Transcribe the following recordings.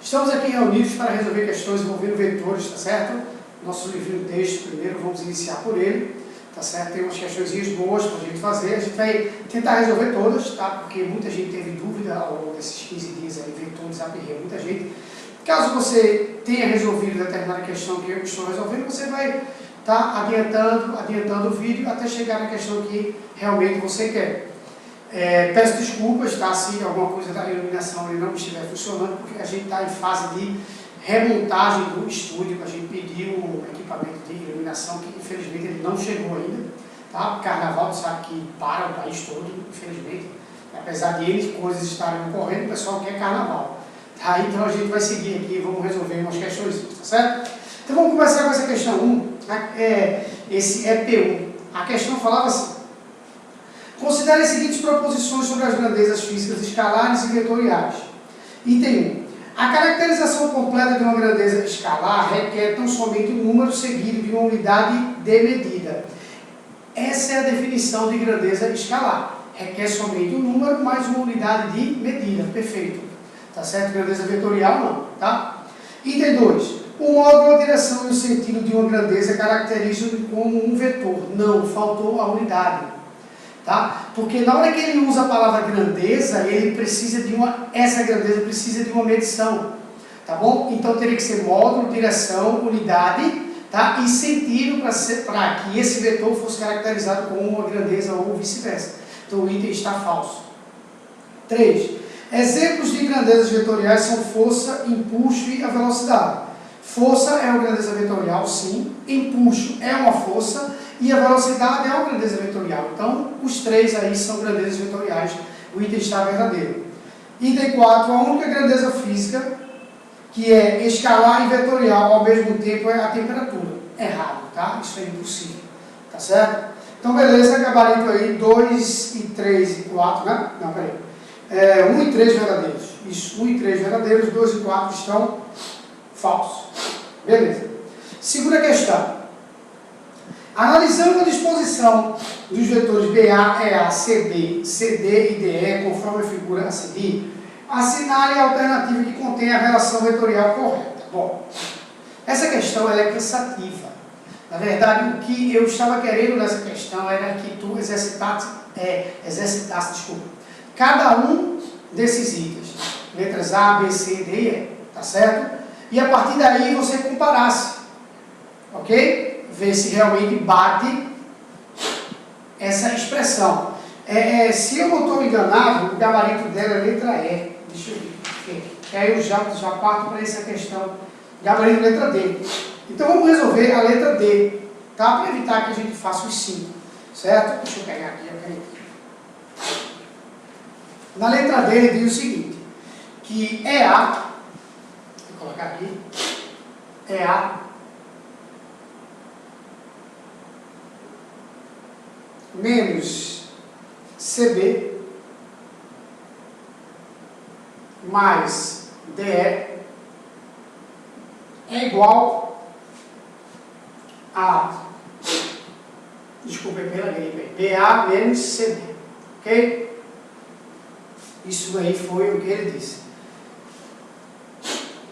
Estamos aqui reunidos para resolver questões envolvendo vetores, tá certo? Nosso livrinho de texto, primeiro, vamos iniciar por ele, tá certo? Tem umas questões boas para a gente fazer, a gente vai tentar resolver todas, tá? Porque muita gente teve dúvida ao longo desses 15 dias aí, vetores, aperreou muita gente. Caso você tenha resolvido determinada questão que eu estou resolvendo, você vai estar adiantando o vídeo até chegar na questão que realmente você quer. Peço desculpas, tá, se alguma coisa da iluminação não estiver funcionando, porque a gente está em fase de remontagem do estúdio. A gente pediu um equipamento de iluminação que infelizmente ele não chegou ainda, tá? Carnaval sabe que para o país todo, infelizmente, apesar de N coisas estarem ocorrendo, o pessoal quer carnaval, tá? Então a gente vai seguir aqui e vamos resolver umas questões, tá certo? Então vamos começar com essa questão 1, esse é P1. A questão falava assim: considere as seguintes proposições sobre as grandezas físicas escalares e vetoriais. Item 1. A caracterização completa de uma grandeza escalar requer tão somente um número seguido de uma unidade de medida. Essa é a definição de grandeza escalar. Requer somente um número mais uma unidade de medida. Perfeito. Tá certo? Grandeza vetorial não, tá? Item 2. O módulo, a direção e o sentido de uma grandeza caracterizam como um vetor. Não, faltou a unidade. Tá? Porque na hora que ele usa a palavra grandeza, ele precisa de essa grandeza precisa de uma medição, tá bom? Então teria que ser módulo, direção, unidade, tá? E sentido para que esse vetor fosse caracterizado como uma grandeza ou vice-versa. Então o item está falso. 3. Exemplos de grandezas vetoriais são força, empuxo e a velocidade. Força é uma grandeza vetorial, sim. Empuxo é uma força. E a velocidade é uma grandeza vetorial. Então, os três aí são grandezas vetoriais. O item está verdadeiro. Item 4. A única grandeza física que é escalar e vetorial ao mesmo tempo é a temperatura. Errado, tá? Isso é impossível. Tá certo? Então, beleza. Gabarito aí 2 e 3 e 4, né? Não, peraí. 1 e 3 verdadeiros. Isso, 1 e 3 verdadeiros, 2 e 4 estão falsos. Beleza. Segunda questão. Analisando a disposição dos vetores BA, EA, CD, CD e DE, conforme a figura a seguir, assinale a alternativa que contém a relação vetorial correta. Bom, essa questão ela é cansativa. Na verdade, o que eu estava querendo nessa questão era que tu exercitasse cada um desses itens. Letras A, B, C, D e E. Tá certo? E a partir daí você comparasse. Ok? Ver se realmente bate essa expressão. Se eu não estou enganado, o gabarito dela é letra E. Deixa eu ver. Aí eu já parto para essa questão. Gabarito letra D. Então vamos resolver a letra D, tá? Para evitar que a gente faça os 5. Certo? Deixa eu pegar aqui a caneta. Na letra D ele diz o seguinte: que EA, vou colocar aqui, EA menos CB mais DE é igual a, desculpa pela gripe, BA menos CD, ok? Isso aí foi o que ele disse.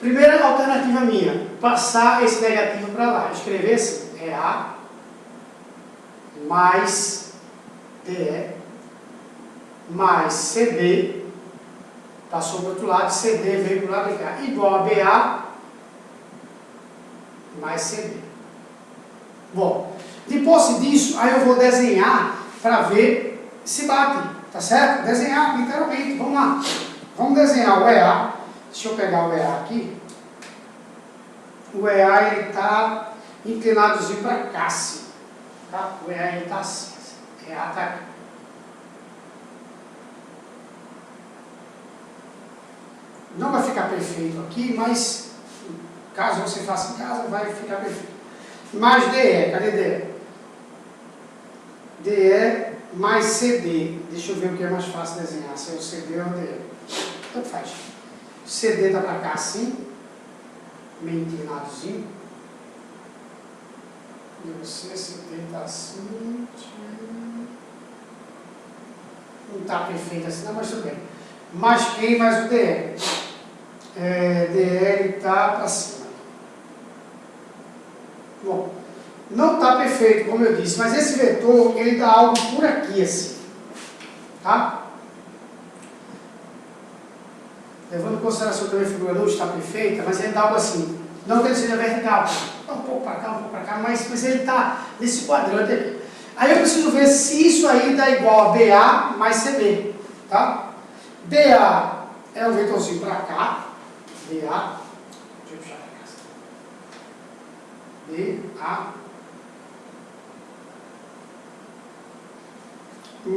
Primeira alternativa minha, passar esse negativo para lá, escrever assim, EA mais DE mais CD, passou para o outro lado, CD veio para o lado de cá, igual a BA mais CD. Bom, de posse disso, aí eu vou desenhar para ver se bate, tá certo? Desenhar literalmente, vamos lá. Vamos desenhar o EA, deixa eu pegar o EA aqui. O EA ele está inclinadozinho para cá, assim, tá? O EA ele está assim. Tá. Não vai ficar perfeito aqui, mas caso você faça em casa, vai ficar perfeito. Mais DE, cadê DE? DE mais CD. Deixa eu ver o que é mais fácil desenhar, se é o CD ou o DE. Tanto faz. O CD está para cá assim, meio inclinadozinho. E você, CD está assim. Não está perfeito assim, não, mas tudo bem. Mais quem mais o DE. DL está para cima. Bom, não está perfeito, como eu disse, mas esse vetor, ele dá algo por aqui, assim. Tá? Levando em consideração também a figura não está perfeita, mas ele dá algo assim. Não que ele seja vertical, um pouco para cá, um pouco para cá, mas ele está nesse quadrante aqui. Aí eu preciso ver se isso aí dá igual a BA mais CB. Tá? BA é um vetorzinho para cá. BA. Deixa eu puxar para cá. BA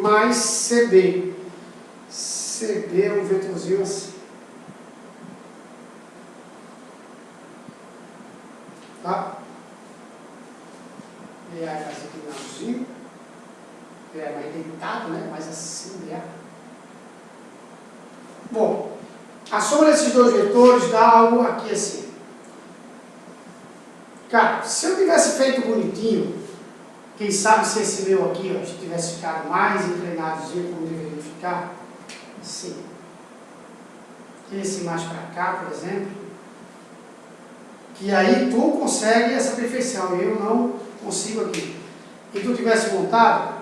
mais CB. CB é um vetorzinho assim. Tá? BA é mais inclinadinho. BA é mais deitado, né? Mais assim, BA. Bom, a soma desses dois vetores dá algo aqui assim. Cara, se eu tivesse feito bonitinho, quem sabe se esse meu aqui, ó, tivesse ficado mais inclinadozinho como deveria ficar, assim. Esse mais para cá, por exemplo. Que aí tu consegue essa perfeição, eu não consigo aqui. E tu tivesse montado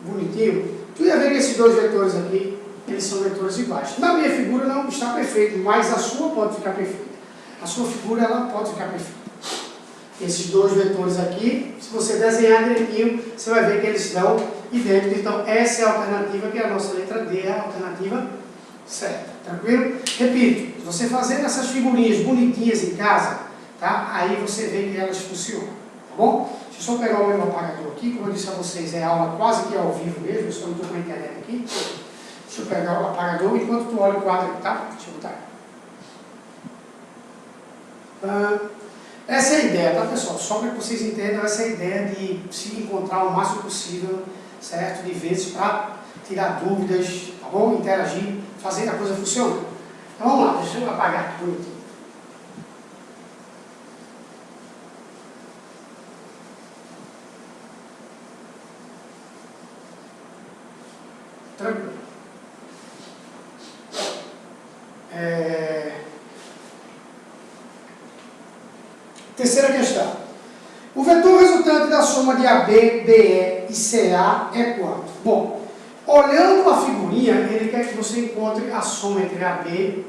bonitinho, tu ia ver que esses dois vetores aqui, eles são vetores iguais. Na minha figura não está perfeito, mas a sua pode ficar perfeita. A sua figura ela pode ficar perfeita. Esses dois vetores aqui, se você desenhar direitinho, você vai ver que eles estão idênticos. Então essa é a alternativa, que é a nossa letra D, é a alternativa certa. Tranquilo? Repito, se você fazer essas figurinhas bonitinhas em casa, tá? Aí você vê que elas funcionam, tá bom? Deixa eu só pegar o meu apagador aqui, como eu disse a vocês, é aula quase que ao vivo mesmo, eu só não estou com a internet aqui. Deixa eu pegar o apagador enquanto tu olha o quadro aqui, tá? Deixa eu botar. Essa é a ideia, tá, pessoal? Só para que vocês entendam, essa é a ideia de se encontrar o máximo possível, certo? De vezes para tirar dúvidas, tá bom? Interagir, fazer a coisa funcionar. Então vamos lá, deixa eu apagar aqui bonitinho. Tranquilo. Terceira questão. O vetor resultante da soma de AB, BE e CA é quanto? Bom, olhando a figurinha, ele quer que você encontre a soma entre AB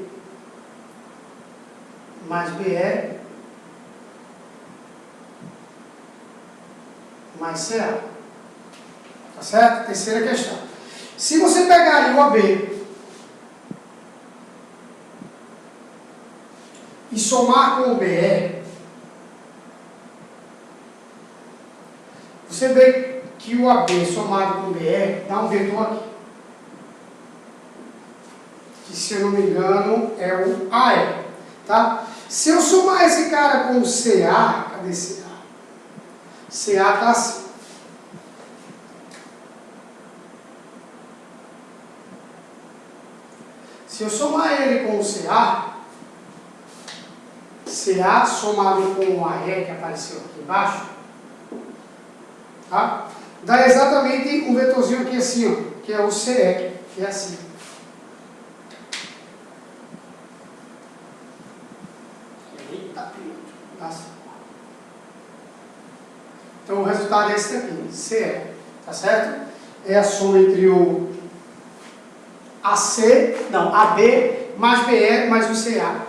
mais BE mais CA. Tá certo? Terceira questão. Se você pegar aí o AB e somar com o BE, você vê que o AB somado com o BE dá um vetor aqui. Que, se eu não me engano, é o AE. Tá? Se eu somar esse cara com o CA, cadê CA? CA está assim. Se eu somar ele com o CA somado com o AE, que apareceu aqui embaixo, tá? Dá exatamente um vetorzinho aqui assim, ó, que é o CE, que é assim. Então o resultado é esse daqui, CE, tá certo? É a soma entre o AB mais BE mais o CA.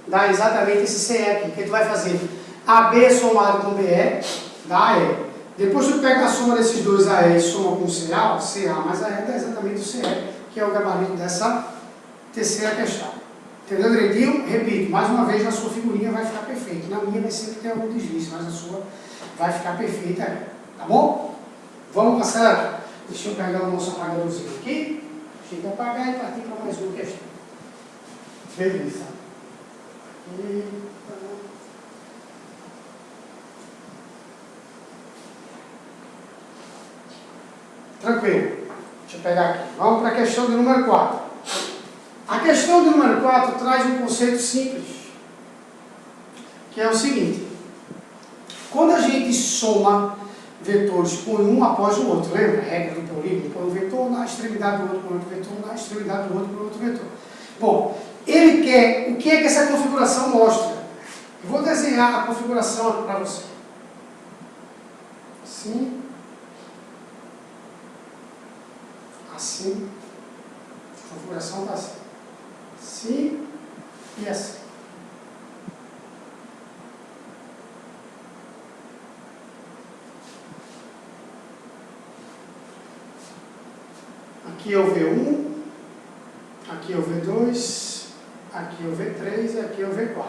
Dá exatamente esse CE aqui, que tu vai fazer AB somado com BE, dá AE. Depois tu pega a soma desses dois AE e soma com o CA mais AE dá exatamente o CE, que é o gabarito dessa terceira questão. Entendeu direitinho? Repito, mais uma vez, na sua figurinha vai ficar perfeito. Na minha vai sempre ter algum deslize, mas a sua vai ficar perfeita aí. Tá bom? Vamos passar. Deixa eu pegar o nosso apagadorzinho aqui. Chega a apagar e partir para mais uma questão. Beleza. Tranquilo. Deixa eu pegar aqui. Vamos para a questão do número 4. A questão do número 4 traz um conceito simples, que é o seguinte: quando a gente soma vetores põe um após o outro, lembra? A regra do polígono, põe um vetor na extremidade do outro, põe outro vetor na extremidade do outro, põe outro vetor. Bom, ele quer, o que é que essa configuração mostra? Eu vou desenhar a configuração aqui para você. Assim. Assim. A configuração está assim. Assim e assim. Aqui é o V1, aqui é o V2, aqui é o V3 e aqui é o V4.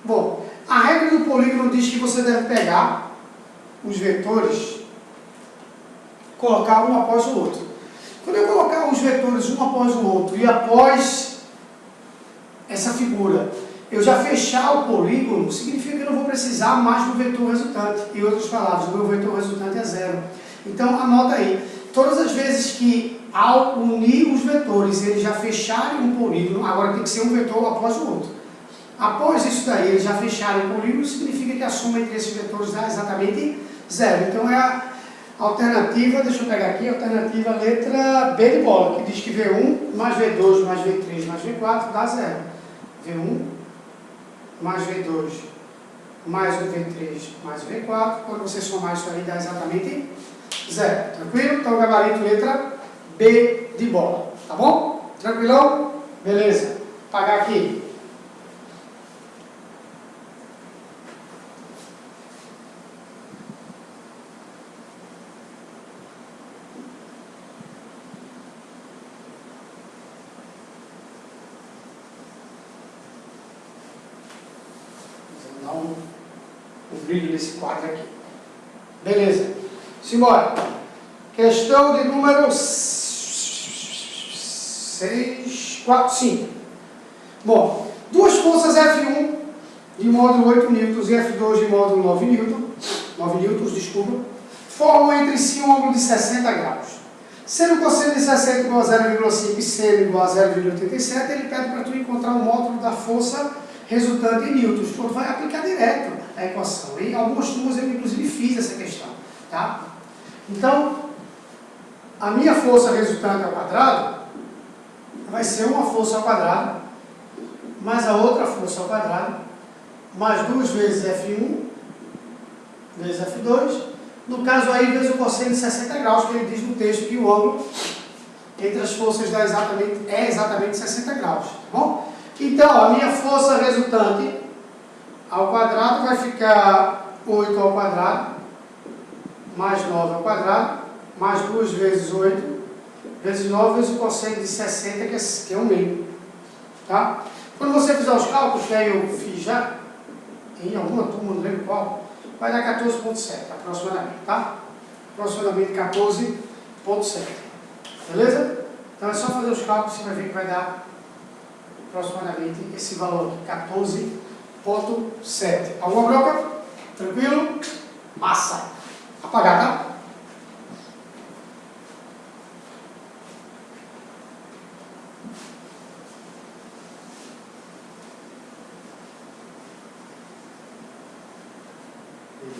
Bom, a regra do polígono diz que você deve pegar os vetores, colocar um após o outro. Quando eu colocar os vetores um após o outro e após essa figura eu já fechar o polígono, significa que eu não vou precisar mais do vetor resultante. Em outras palavras, o meu vetor resultante é zero. Então, anota aí. Todas as vezes que, ao unir os vetores, eles já fecharem um polígono, agora tem que ser um vetor após o outro. Após isso daí, eles já fecharem o polígono, significa que a soma entre esses vetores dá exatamente zero. Então, é a alternativa, deixa eu pegar aqui, a alternativa letra B de bola, que diz que V1 mais V2 mais V3 mais V4 dá zero. V1 mais V2 mais o V3 mais o V4, quando você somar isso aí dá exatamente zero. Tranquilo? Então, gabarito letra B de bola. Tá bom? Tranquilão? Beleza. Vou apagar aqui. Vou dar um brilho nesse quadro aqui. Beleza. Simbora. Questão de número 6, 4, 5. Bom, duas forças F1 de módulo 8 newtons e F2 de módulo 9 newtons, formam entre si um ângulo de 60 graus. Sendo o cosseno de 60 igual a 0,5 e seno igual a 0,87, ele pede para tu encontrar o módulo da força resultante em newtons. Tu vai aplicar direto a equação. Em algumas turmas eu inclusive fiz essa questão. Tá? Então, a minha força resultante ao quadrado vai ser uma força ao quadrado, mais a outra força ao quadrado, mais 2 vezes F1, vezes F2, no caso aí, vezes o cosseno de 60 graus, que ele diz no texto que o ângulo entre as forças é exatamente 60 graus, tá bom? Então, a minha força resultante ao quadrado vai ficar 8 ao quadrado, mais 9 ao quadrado, mais 2 vezes 8, vezes 9, vezes o cosseno de 60, que é o meio. Tá? Quando você fizer os cálculos, que aí eu fiz já, em alguma turma, não lembro qual, vai dar 14,7 aproximadamente, tá? Aproximadamente 14,7. Beleza? Então é só fazer os cálculos, você vai ver que vai dar aproximadamente esse valor aqui, 14,7. Alguma bronca? Tranquilo? Massa! Apagar, tá?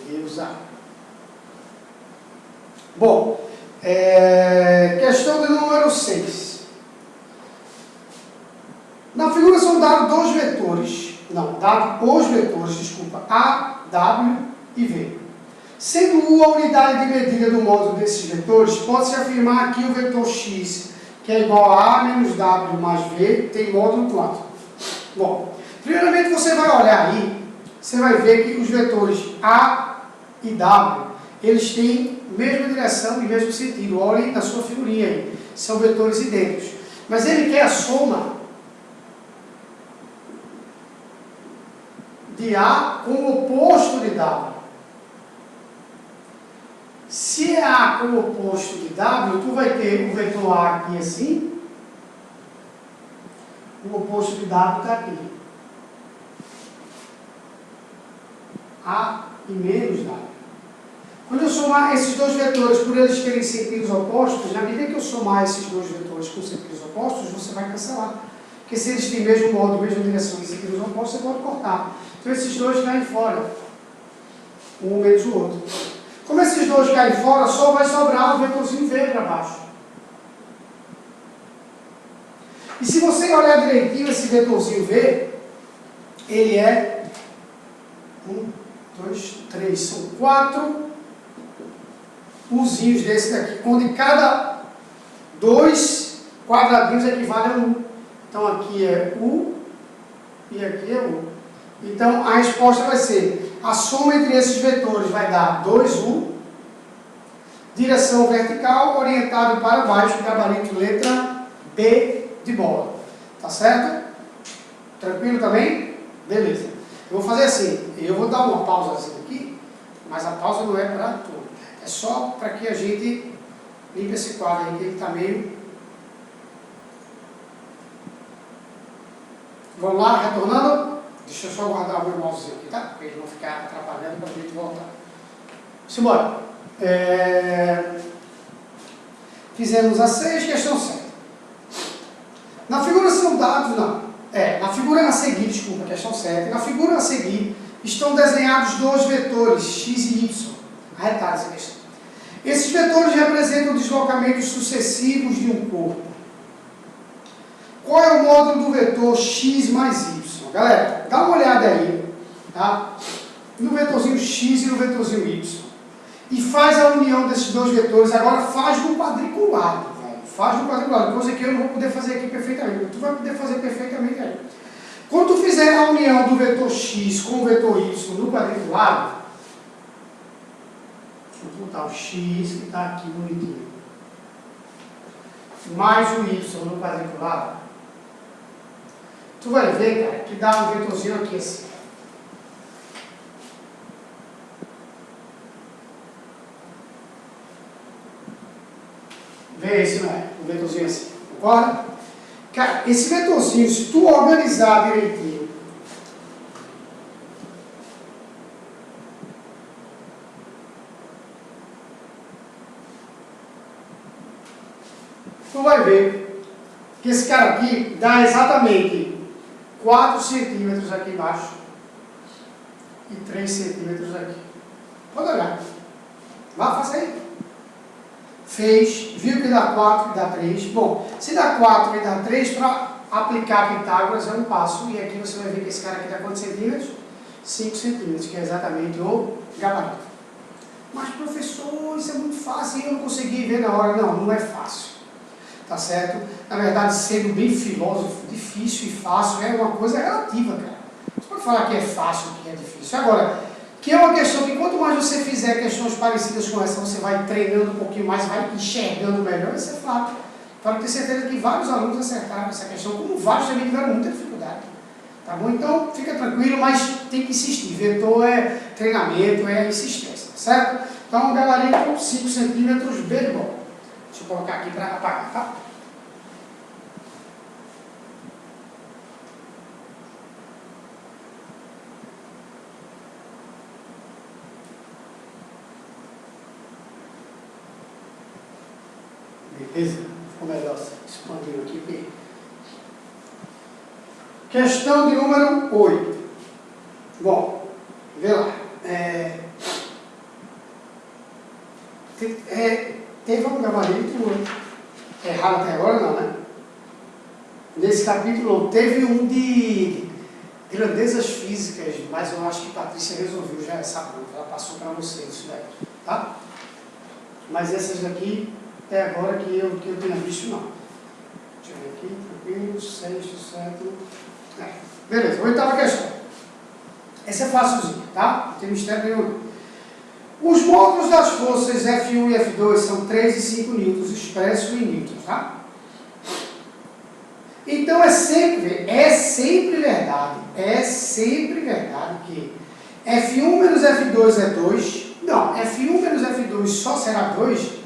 Beleza. Bom, questão de número 6. Na figura são dados os vetores, A, W e V. Sendo U a unidade de medida do módulo desses vetores, pode-se afirmar que o vetor x, que é igual a A menos W mais V, tem módulo quanto? Bom, primeiramente você vai olhar aí, você vai ver que os vetores A e W, eles têm mesma direção e mesmo sentido. Olhem na sua figurinha aí, são vetores idênticos. Mas ele quer a soma de A com o oposto de W. Se é A com o oposto de W, tu vai ter o vetor A aqui assim, o oposto de W está aqui. A e menos W. Quando eu somar esses dois vetores, por eles terem sentidos opostos, na medida que eu somar esses dois vetores com sentidos opostos, você vai cancelar. Porque se eles têm mesmo modo, mesma direção e sentidos opostos, você pode cortar. Então esses dois caem fora, um menos o outro. Como esses dois caem fora, só vai sobrar o vetorzinho V para baixo. E se você olhar direitinho esse vetorzinho V, ele é 1, 2, 3, são 4 Uzinhos desse daqui, onde cada 2 quadradinhos equivale a 1. Então aqui é U e aqui é U. Então a resposta vai ser, a soma entre esses vetores vai dar 2U, direção vertical, orientado para baixo, gabarito letra B de bola. Tá certo? Tranquilo também? Beleza. Eu vou fazer assim, eu vou dar uma pausazinha aqui, mas a pausa não é para tudo. É só para que a gente limpe esse quadro aí, que ele está meio... Vamos lá, retornando? Deixa eu só guardar o meu mousezinho aqui, tá? Para ele não ficar atrapalhando para a gente voltar. Simbora. Fizemos a 6, questão 7. Na figura são dados, na figura a seguir, desculpa, questão 7. Na figura a seguir estão desenhados dois vetores, x e y. Arretada essa questão. Esses vetores representam deslocamentos sucessivos de um corpo. Qual é o módulo do vetor x mais y? Galera, dá uma olhada aí, tá? No vetorzinho x e no vetorzinho y. E faz a união desses dois vetores. Agora faz no quadriculado, velho. Faz no quadriculado, coisa que eu não vou poder fazer aqui perfeitamente. Tu vai poder fazer perfeitamente aí. Quando tu fizer a união do vetor x com o vetor y no quadriculado, vou botar o x que está aqui bonitinho, mais o y no quadriculado, tu vai ver, cara, que dá um vetorzinho aqui assim. Vê esse, não é? Um vetorzinho assim, concorda? Cara, esse vetorzinho, se tu organizar direitinho, tu vai ver que esse cara aqui dá exatamente 4 centímetros aqui embaixo e 3 centímetros aqui. Pode olhar. Vá, faça aí. Fez, viu que dá 4 e dá 3. Bom, se dá 4 e dá 3, para aplicar Pitágoras é um passo. E aqui você vai ver que esse cara aqui dá quantos centímetros? 5 centímetros, que é exatamente o gabarito. Mas, professor, isso é muito fácil e eu não consegui ver na hora. Não, não é fácil. Tá certo? Na verdade, sendo bem filósofo, difícil e fácil é uma coisa relativa, cara. Você pode falar que é fácil, que é difícil. Agora, que é uma questão que quanto mais você fizer questões parecidas com essa, você vai treinando um pouquinho mais, vai enxergando melhor, isso é fato. Pode ter certeza que vários alunos acertaram essa questão, como vários também tiveram muita dificuldade. Tá bom? Então, fica tranquilo, mas tem que insistir. Vetor é treinamento, é insistência, tá certo? Então, gabarito 5 centímetros, B de bola. Deixa eu colocar aqui para apagar, tá? Beleza? Ficou melhor expandindo aqui. Questão de número 8. Bom, vê lá. Teve um gabarito errado até agora, não, né? Nesse capítulo teve um de grandezas físicas, mas eu acho que Patrícia resolveu já essa conta. Ela passou para vocês isso daí, tá? Mas essas daqui é agora que eu tenho visto, não. Deixa eu ver aqui, tranquilo, 6, 7... Beleza, oitava questão. Essa é fácilzinha, tá? Não tem mistério nenhum. Os módulos das forças F1 e F2 são 3 e 5 newtons, expressos em newtons, tá? Então é sempre verdade que F1 menos F2 é 2. Não, F1 menos F2 só será 2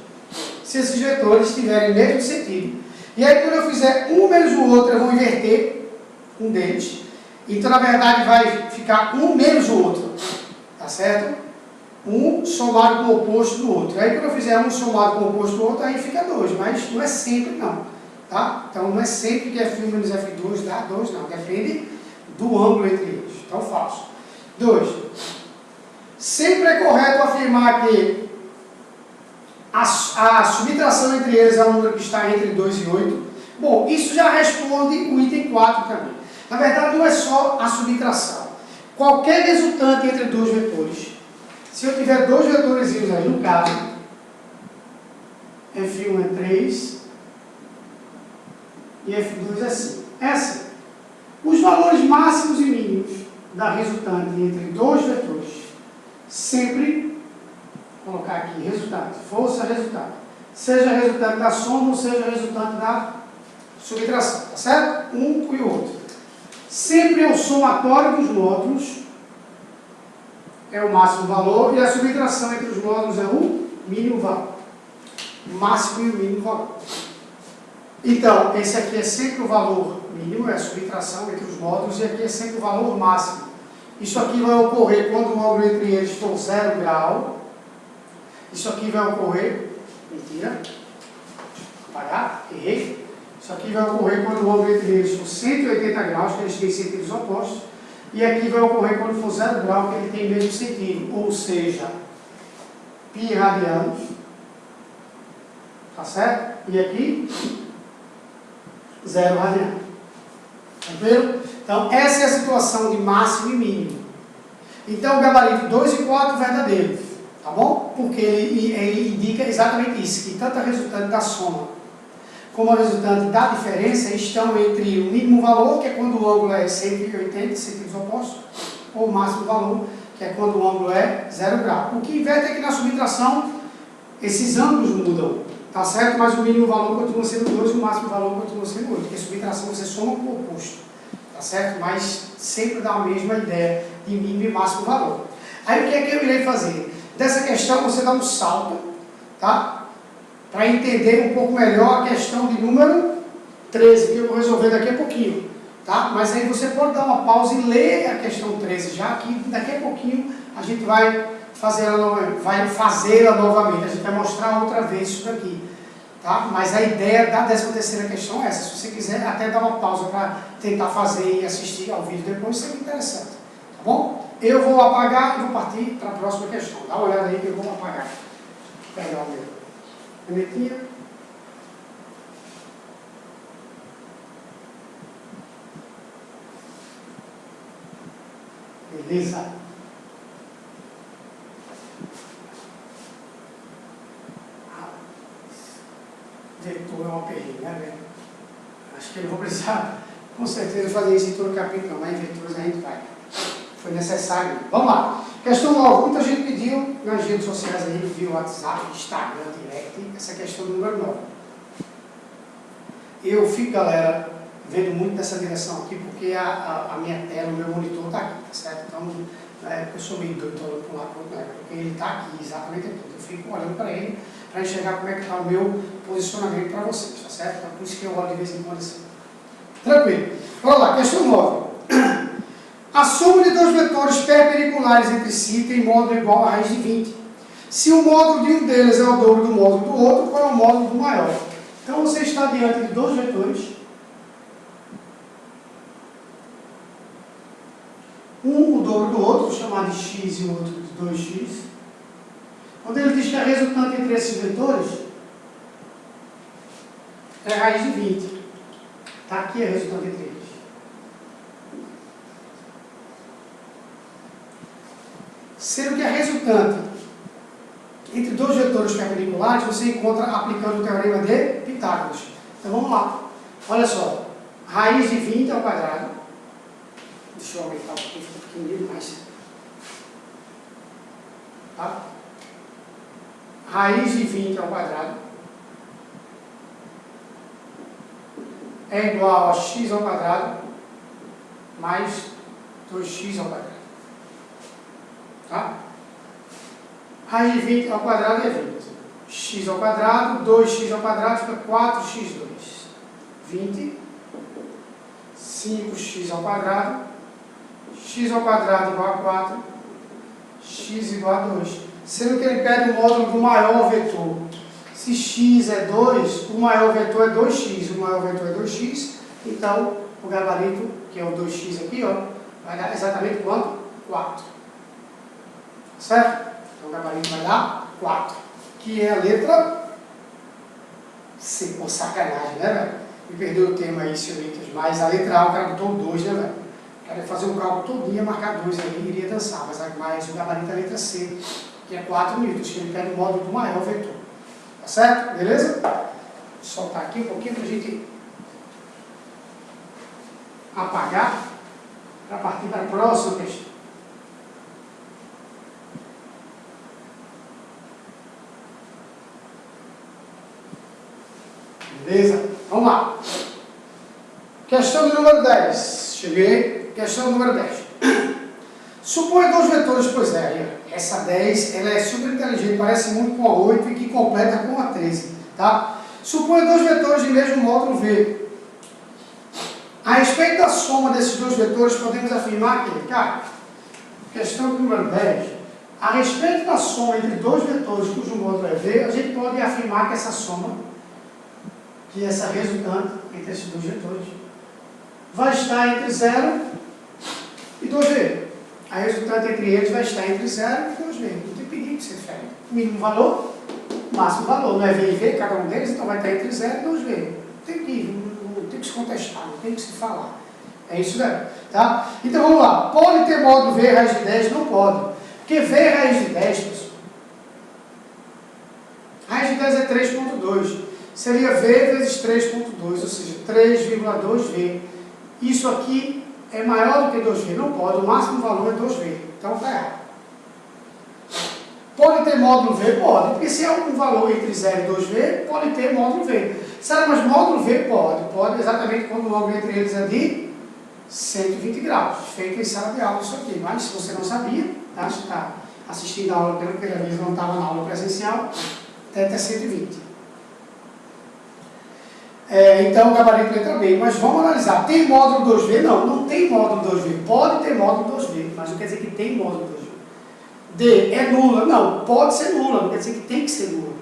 se esses vetores tiverem o mesmo sentido. E aí quando eu fizer um menos o outro, eu vou inverter um deles. Então na verdade vai ficar um menos o outro, tá certo? Um somado com o oposto do outro. Aí quando eu fizer um somado com o oposto do outro, aí fica 2, mas não é sempre não, tá? Então não é sempre que F1 menos F2 dá 2 não, depende do ângulo entre eles. Então falso. 2. Sempre é correto afirmar que A subtração entre eles é um número que está entre 2 e 8. Bom, isso já responde o item 4 também. Na verdade, não é só a subtração. Qualquer resultante entre dois vetores, se eu tiver dois vetores aí, no caso, F1 é 3 e F2 é 5. É assim. Os valores máximos e mínimos da resultante entre dois vetores, sempre colocar aqui resultante, força resultante, seja resultante da soma ou seja resultante da subtração, tá certo? Um e o outro. Sempre é o somatório dos módulos, é o máximo valor, e a subtração entre os módulos é o mínimo valor. O máximo e o mínimo valor. Então, esse aqui é sempre o valor mínimo, é a subtração entre os módulos, e aqui é sempre o valor máximo. Isso aqui vai ocorrer quando o ângulo entre eles for 0 grau. Isso aqui vai ocorrer, mentira, apagar, errei. Isso aqui vai ocorrer quando o ângulo entre eles for 180 graus, que eles têm sentidos opostos. E aqui vai ocorrer quando for 0 grau, que ele tem mesmo sentido, ou seja, π radianos. Tá certo? E aqui, 0 radiano. Tranquilo? Então, essa é a situação de máximo e mínimo. Então, o gabarito 2 e 4 verdadeiro. Tá bom? Porque ele indica exatamente isso, que tanto a resultante da soma como a resultante da diferença estão entre o mínimo valor, que é quando o ângulo é 180, sentidos opostos, ou o máximo valor, que é quando o ângulo é 0 grau. O que inverte é que na subtração, esses ângulos mudam. Tá certo? Mas o mínimo valor continua sendo 2 e o máximo valor continua sendo 8. Porque a subtração você soma com o oposto. Tá certo? Mas sempre dá a mesma ideia de mínimo e máximo valor. Aí o que é que eu irei fazer? Dessa questão você dá um salto, tá? Para entender um pouco melhor a questão de número 13, que eu vou resolver daqui a pouquinho. Tá? Mas aí você pode dar uma pausa e ler a questão 13 já, que daqui a pouquinho a gente vai fazê-la novamente. A gente vai mostrar outra vez isso daqui. Tá? Mas a ideia da 13ª questão é essa. Se você quiser até dar uma pausa para tentar fazer e assistir ao vídeo depois, seria interessante. Tá bom? Eu vou apagar e vou partir para a próxima questão. Dá uma olhada aí que eu vou apagar. Vou pegar o meu canetinha. Beleza? Vetor é uma perrengue, né, velho? Acho que eu não vou precisar, com certeza, fazer isso em todo o capítulo, mas em vetores a gente vai. Foi necessário. Vamos lá. Questão 9. Muita gente pediu nas redes sociais aí, via WhatsApp, Instagram, Direct, essa questão do número 9. Eu fico, galera, vendo muito nessa direção aqui, porque a minha tela, o meu monitor está aqui, tá certo? Então, eu sou meio doido, estou olhando para um lado para o outro, porque ele está aqui, exatamente aqui. Eu fico olhando para ele, para enxergar como é que está o meu posicionamento para vocês, tá certo? Então, por isso que eu olho de vez em quando assim. Tranquilo. Vamos lá, questão 9. A soma de dois vetores perpendiculares entre si tem módulo igual a raiz de 20. Se o módulo de um deles é o dobro do módulo do outro, qual é o módulo do maior? Então, você está diante de dois vetores. Um o dobro do outro, vou chamar de x e o outro de 2x. Quando ele diz que a resultante entre esses vetores é a raiz de 20. Está aqui a resultante entre eles. Sendo que a resultante entre dois vetores perpendiculares você encontra aplicando o teorema de Pitágoras. Então vamos lá. Olha só. Raiz de 20 ao quadrado. Deixa eu aumentar um pouquinho, fica pequenininho mais. Tá? Raiz de 20 ao quadrado é igual a x ao quadrado mais 2x ao quadrado. Tá? Raiz de 20 ao quadrado é 20. X ao quadrado, 2x ao quadrado fica 4x2. 20. 5x ao quadrado. X ao quadrado igual a 4. X igual a 2. Sendo que ele pede o módulo do maior vetor. Se x é 2, o maior vetor é 2x. O maior vetor é 2x. Então, o gabarito, que é o 2x aqui, ó, vai dar exatamente quanto? 4. Certo? Então o gabarito vai dar 4, que é a letra C. Pô, sacanagem, né, velho? Me perdeu o tema aí, senhoritas, mas a letra A o cara botou 2, né, velho? O cara ia fazer um cálculo todo dia, marcar 2 ali e iria dançar, mas o gabarito é a letra C, que é 4 newtons, que ele pega o módulo do maior vetor. Tá certo? Beleza? Vou soltar aqui um pouquinho para a gente apagar, para partir para a próxima questão. Beleza? Vamos lá. Questão número 10. Cheguei. Questão número 10. Suponha dois vetores, pois é, essa 10, ela é super inteligente, parece muito com a 8 e que completa com a 13, tá? Suponha dois vetores de mesmo módulo V. A respeito da soma desses dois vetores, podemos afirmar que, cara, questão número 10, a respeito da soma entre dois vetores cujo módulo é V, a gente pode afirmar que essa soma, que essa resultante entre esses dois vetores, vai estar entre 0 e 2V. A resultante entre eles vai estar entre 0 e 2V. Não tem perigo de ser diferente. Mínimo valor, máximo valor. Não é V e V, cada um deles, então vai estar entre 0 e 2V. Não tem que se contestar, não tem que se falar. É isso mesmo. Tá? Então vamos lá. Pode ter módulo V raiz de 10? Não pode. Porque V raiz de 10, pessoal. Raiz de 10 é 3,2. Seria V vezes 3,2, ou seja, 3,2V. Isso aqui é maior do que 2V, não pode, o máximo valor é 2V, então está errado. Pode ter módulo V? Pode, porque se é um valor entre 0 e 2V, pode ter módulo V. Sabe, mas módulo V pode exatamente quando o ângulo entre eles é de 120 graus, feito em sala de aula isso aqui, mas se você não sabia, tá? Você está assistindo a aula pela primeira vez, não estava na aula presencial, até 120. Então, gabarito letra B. Mas vamos analisar. Tem módulo 2V? Não, não tem módulo 2V. Pode ter módulo 2V, mas não quer dizer que tem módulo 2V. D é nula? Não, pode ser nula, não quer dizer que tem que ser nula.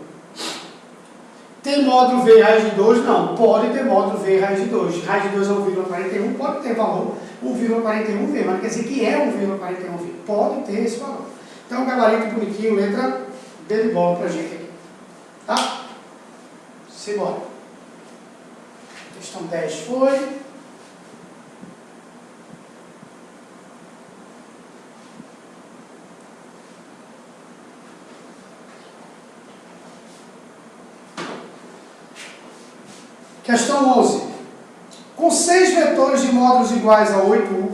Tem módulo V raiz de 2? Não, pode ter módulo V raiz de 2. Raiz de 2 é 1,41, pode ter valor 1,41V, mas não quer dizer que é 1,41V. Pode ter esse valor. Então, gabarito bonitinho, letra B de bola pra gente aqui. Tá? Simbora. Questão 10 foi. Questão 11. Com 6 vetores de módulos iguais a 8U,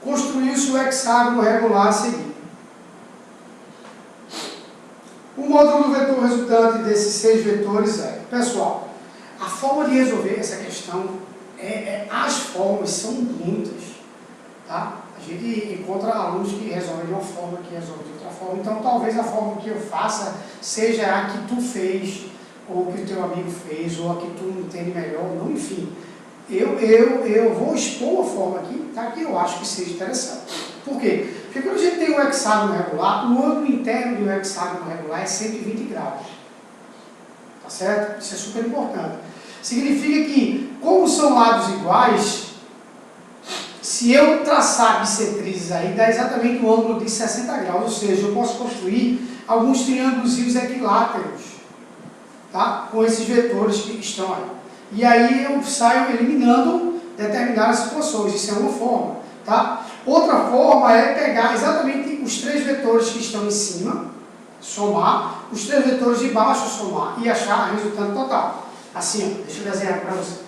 construiu-se o hexágono regular a seguir. O módulo do vetor resultante desses 6 vetores é, pessoal, a forma de resolver essa questão, as formas são muitas, tá? A gente encontra alunos que resolvem de uma forma, que resolvem de outra forma, então talvez a forma que eu faça seja a que tu fez, ou que o teu amigo fez, ou a que tu entende melhor, não, enfim. Eu vou expor uma forma aqui, tá? Que eu acho que seja interessante. Por quê? Porque quando a gente tem um hexágono regular, o ângulo interno de um hexágono regular é 120 graus. Tá certo? Isso é super importante. Significa que, como são lados iguais, se eu traçar bissetrizes aí, dá exatamente um ângulo de 60 graus, ou seja, eu posso construir alguns triângulos equiláteros, tá? Com esses vetores que estão aí. E aí eu saio eliminando determinadas situações, isso é uma forma, tá? Outra forma é pegar exatamente os 3 vetores que estão em cima, somar, os 3 vetores de baixo somar e achar a resultante total. Assim, ó, deixa eu desenhar para você,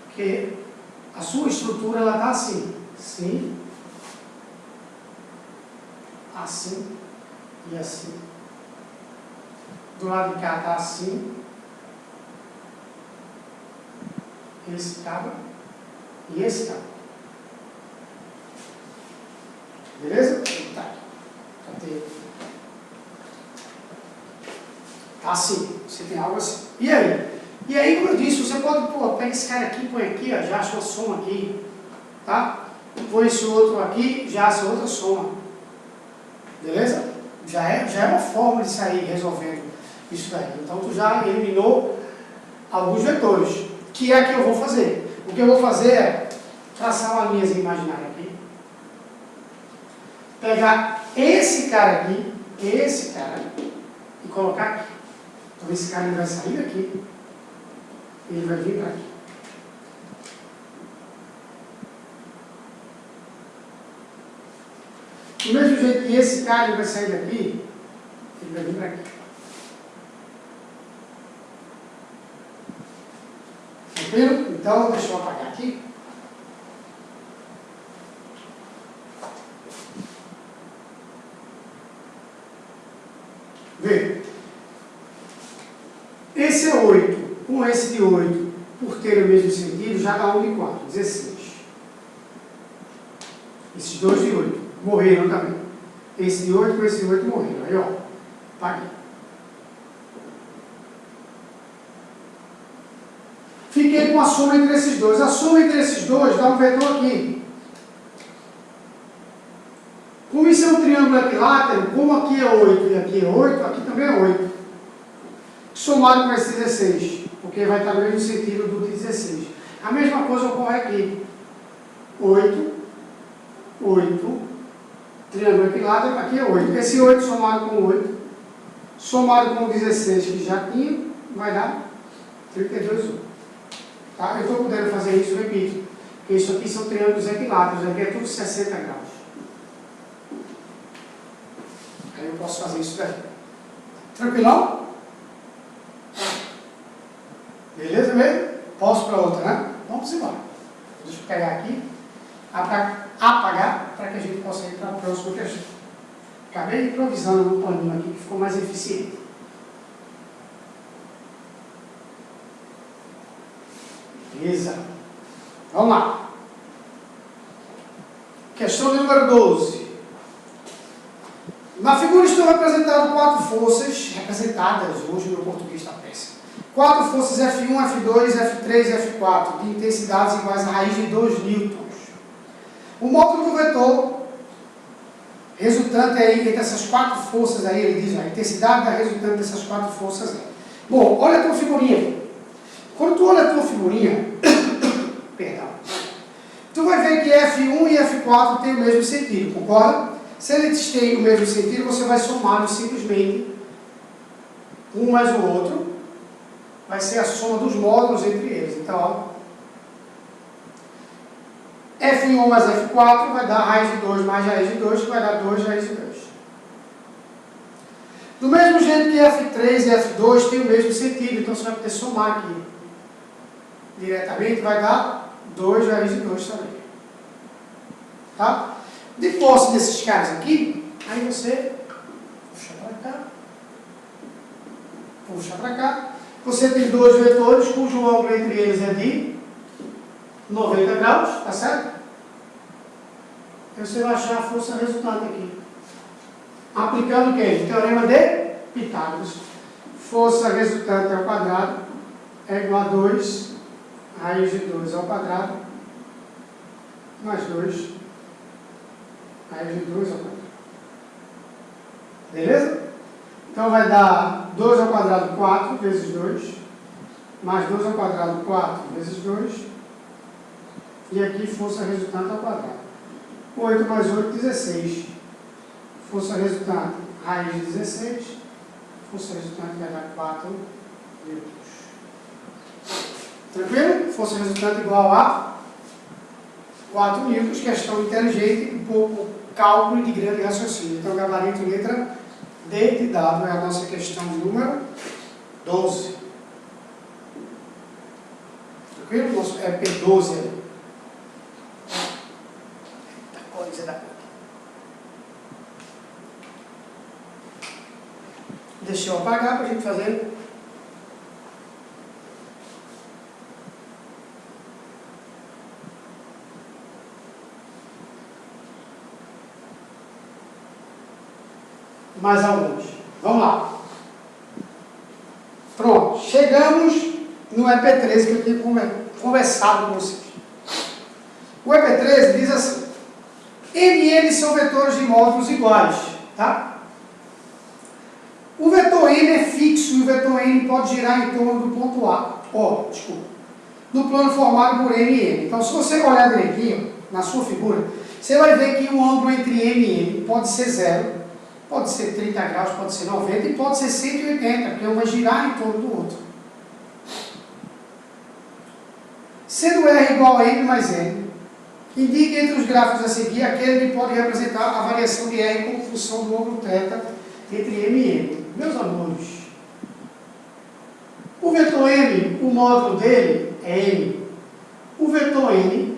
porque a sua estrutura ela está assim, assim, assim e assim. Do lado de cá está assim, esse cabo e esse cabo. Beleza? Tá. Cadê? Tá assim, você tem algo assim. E aí? E aí, como eu disse, você pode, pega esse cara aqui, põe aqui, ó, já acha uma soma aqui, tá? Põe esse outro aqui, já acha outra soma. Beleza? Já é uma forma de sair resolvendo isso daí. Então, tu já eliminou alguns vetores, que é a que eu vou fazer. O que eu vou fazer é traçar uma linha imaginária aqui, pegar esse cara aqui, e colocar aqui. Então esse cara ele vai sair daqui, ele vai vir para aqui. Do mesmo jeito que esse cara ele vai sair daqui, ele vai vir para aqui. Tranquilo? Então, deixa eu apagar aqui. Vê. Esse é 8. Com esse de 8, por ter o mesmo sentido, já dá 1 de 4, 16. Esses dois de 8 morreram também. Esse de 8 com esse de 8 morreram. Aí, ó, apaguei. Fiquei com a soma entre esses dois. A soma entre esses dois dá um vetor aqui. Como isso é um triângulo equilátero, como aqui é 8 e aqui é 8, aqui também é 8. Somado com esse 16, porque vai estar no mesmo sentido do de 16. A mesma coisa ocorre aqui. 8, 8, triângulo equilátero, aqui é 8. Esse 8 somado com 8, somado com o 16 que já tinha, vai dar 32, 8. Tá? Eu estou podendo fazer isso, repito, porque isso aqui são triângulos equiláteros, aqui é tudo 60 graus. Aí eu posso fazer isso daí. Tranquilão? Beleza mesmo? Posso para outra, né? Vamos embora. Deixa eu pegar aqui, apagar, para que a gente possa ir para a próxima questão. Acabei improvisando um paninho aqui que ficou mais eficiente. Beleza. Vamos lá. Questão número 12. Na figura estão representadas 4 forças, representadas, hoje o meu português está péssimo. 4 forças F1, F2, F3 e F4, de intensidades iguais à raiz de 2 newtons. O módulo do vetor resultante aí, entre essas 4 forças aí, ele diz, a intensidade da resultante dessas 4 forças aí. Bom, olha a tua figurinha. Quando tu olha a tua figurinha, perdão, tu vai ver que F1 e F4 têm o mesmo sentido, concorda? Se eles têm o mesmo sentido, você vai somá-los simplesmente, um mais o outro, vai ser a soma dos módulos entre eles. Então, ó, F1 mais F4 vai dar raiz de 2 mais raiz de 2, que vai dar 2 raiz de 2. Do mesmo jeito que F3 e F2 têm o mesmo sentido, então você vai poder somar aqui. Diretamente vai dar 2 raiz de 2 também. Tá? De posse desses caras aqui, aí você puxa para cá, você tem 2 vetores cujo ângulo entre eles é de 90 graus, tá certo? Então você vai achar a força resultante aqui. Aplicando o quê? O teorema de Pitágoras. Força resultante ao quadrado é igual a 2 raiz de 2 ao quadrado mais 2 raiz de 2 ao quadrado. Beleza? Então vai dar 2 ao quadrado 4 vezes 2, mais 2 ao quadrado 4 vezes 2, e aqui força resultante ao quadrado. 8 mais 8, 16. Força resultante, raiz de 16, força resultante vai dar 4 newtons. Tranquilo? Força resultante igual a 4 newtons, questão inteligente, um pouco cálculo de grande raciocínio. Então, gabarito letra D de dado é a nossa questão de número 12. Tranquilo? Nosso é P12 ali. Eita coisa da puta. Deixa eu apagar para a gente fazer. Mais alguns. Vamos lá. Pronto. Chegamos no EP13 que eu tinha conversado com vocês. O EP13 diz assim: M e N são vetores de módulos iguais. Tá? O vetor M é fixo e o vetor N pode girar em torno do ponto A. No plano formado por M e N. Então, se você olhar direitinho na sua figura, você vai ver que o ângulo entre M e N pode ser 0. Pode ser 30 graus, pode ser 90 e pode ser 180, porque um vai girar em torno do outro. Sendo R igual a M mais N, indique entre os gráficos a seguir aquele que pode representar a variação de R como função do ângulo θ entre M e N. Meus amores, o vetor M, o módulo dele é M. O vetor N,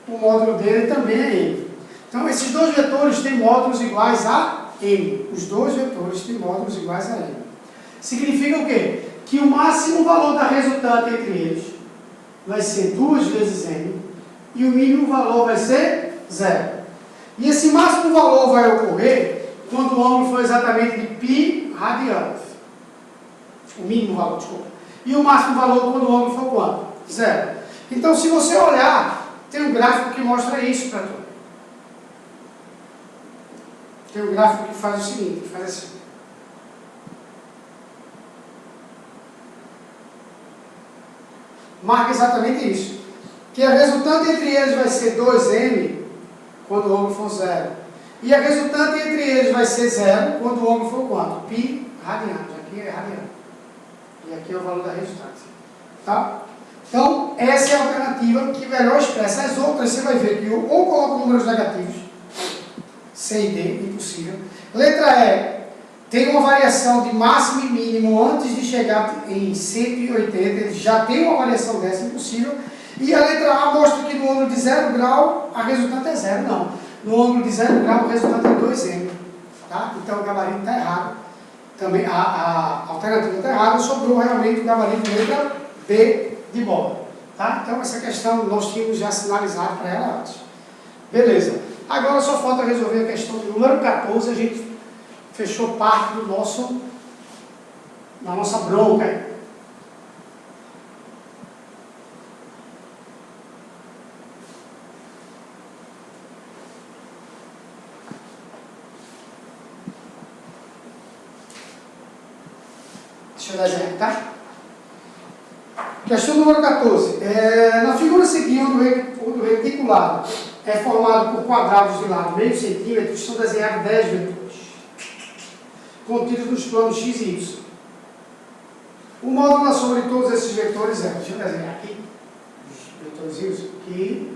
o módulo dele também é M. Então, esses dois vetores têm módulos iguais a M. Os dois vetores têm módulos iguais a M. Significa o quê? Que o máximo valor da resultante entre eles vai ser 2 vezes M e o mínimo valor vai ser 0. E esse máximo valor vai ocorrer quando o ângulo for exatamente de π radianos. O mínimo valor, desculpa. E o máximo valor quando o ângulo for quanto? 0. Então, se você olhar, tem um gráfico que mostra isso para tu. Tem um gráfico que faz o seguinte, que faz assim. Marca exatamente isso. Que a resultante entre eles vai ser 2m quando o ângulo for 0. E a resultante entre eles vai ser 0 quando o ângulo for quanto? Π radianos. Aqui é radiano. E aqui é o valor da resultante. Tá? Então, essa é a alternativa que melhor expressa. As outras você vai ver que ou coloca números negativos, C e D, impossível. Letra E. Tem uma variação de máximo e mínimo antes de chegar em 180, ele já tem uma variação dessa, impossível. E a letra A mostra que no ângulo de 0 grau a resultante é 0, não. No ângulo de 0 grau a resultante é 2m. Tá? Então o gabarito está errado. Também a alternativa está errada, sobrou realmente o gabarito letra B de bola. Tá? Então essa questão nós tínhamos já sinalizado para ela antes. Beleza. Agora só falta resolver a questão do número 14, a gente fechou parte do nosso, da nossa bronca aí. Deixa eu desenhar, tá? Questão número 14. Na figura seguinte, onde o reticulado é formado por quadrados de lado meio centímetro, são desenhados 10 vetores, contidos nos planos x e y. O módulo da soma de todos esses vetores é, deixa eu desenhar aqui, os vetorzinhos aqui,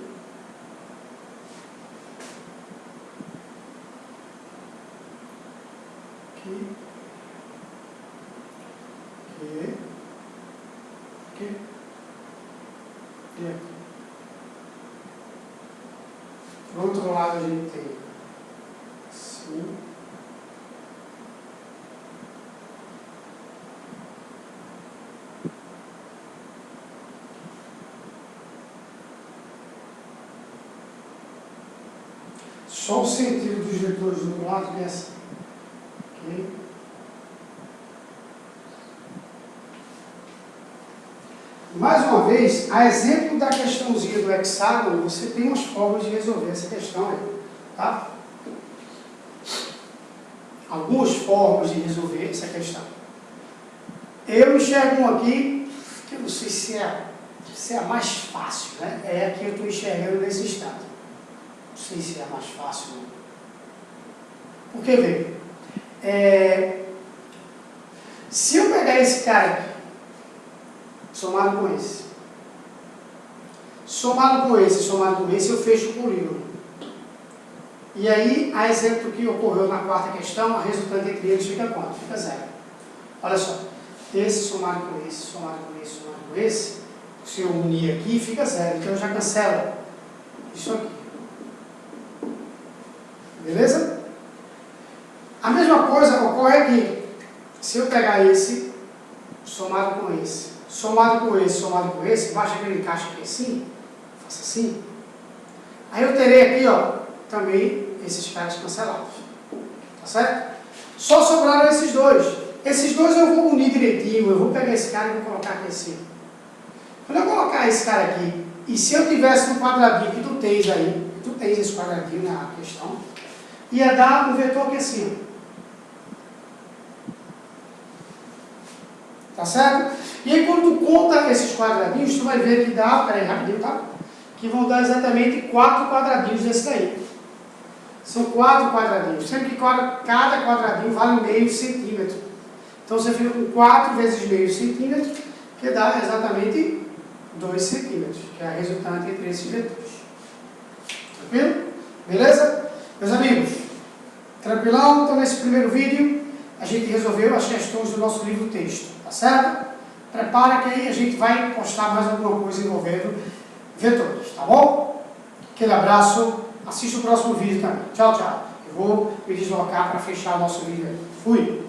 aqui, e aqui. Do outro lado a gente tem assim. Só o sentido dos vetores do lado é assim. Okay. Mais uma vez, a exemplo da questãozinha do hexágono, você tem umas formas de resolver essa questão aí, tá? Algumas formas de resolver essa questão. Eu enxergo um aqui, que eu não sei se é a mais fácil, né? É a que eu estou enxergando nesse estado. Não sei se é a mais fácil, não. Porque, veja, se eu pegar esse cara aqui, somado com esse, eu fecho o polígono. E aí, a exemplo que ocorreu na quarta questão, a resultante entre eles fica quanto? Fica 0. Olha só, esse somado com esse, somado com esse, somado com esse, se eu unir aqui, fica 0. Então eu já cancelo isso aqui. Beleza? A mesma coisa ocorre aqui. Se eu pegar esse, somado com esse, somado com esse, somado com esse, baixa aquele encaixe aqui assim, faça assim. Aí eu terei aqui, ó, também esses caras cancelados. Tá certo? Só sobraram esses dois. Esses dois eu vou unir direitinho, eu vou pegar esse cara e vou colocar aqui assim. Quando eu colocar esse cara aqui, e se eu tivesse um quadradinho que tu tens aí, tu tens esse quadradinho na questão, ia dar um vetor aqui assim, ó. Tá certo? E aí quando tu conta esses quadradinhos, tu vai ver que dá, peraí, rapidinho, tá? Que vão dar exatamente 4 quadradinhos desse daí. São 4 quadradinhos, sendo que cada quadradinho vale meio centímetro. Então você fica com 4 vezes meio centímetro, que dá exatamente 2 centímetros, que é a resultante entre esses vetores. Tranquilo? Beleza? Meus amigos, tranquilão? Então nesse primeiro vídeo a gente resolveu as questões do nosso livro texto, tá certo? Prepara que aí a gente vai postar mais alguma coisa envolvendo vetores, tá bom? Aquele abraço, assista o próximo vídeo também. Tchau, tchau. Eu vou me deslocar para fechar o nosso vídeo aí. Fui!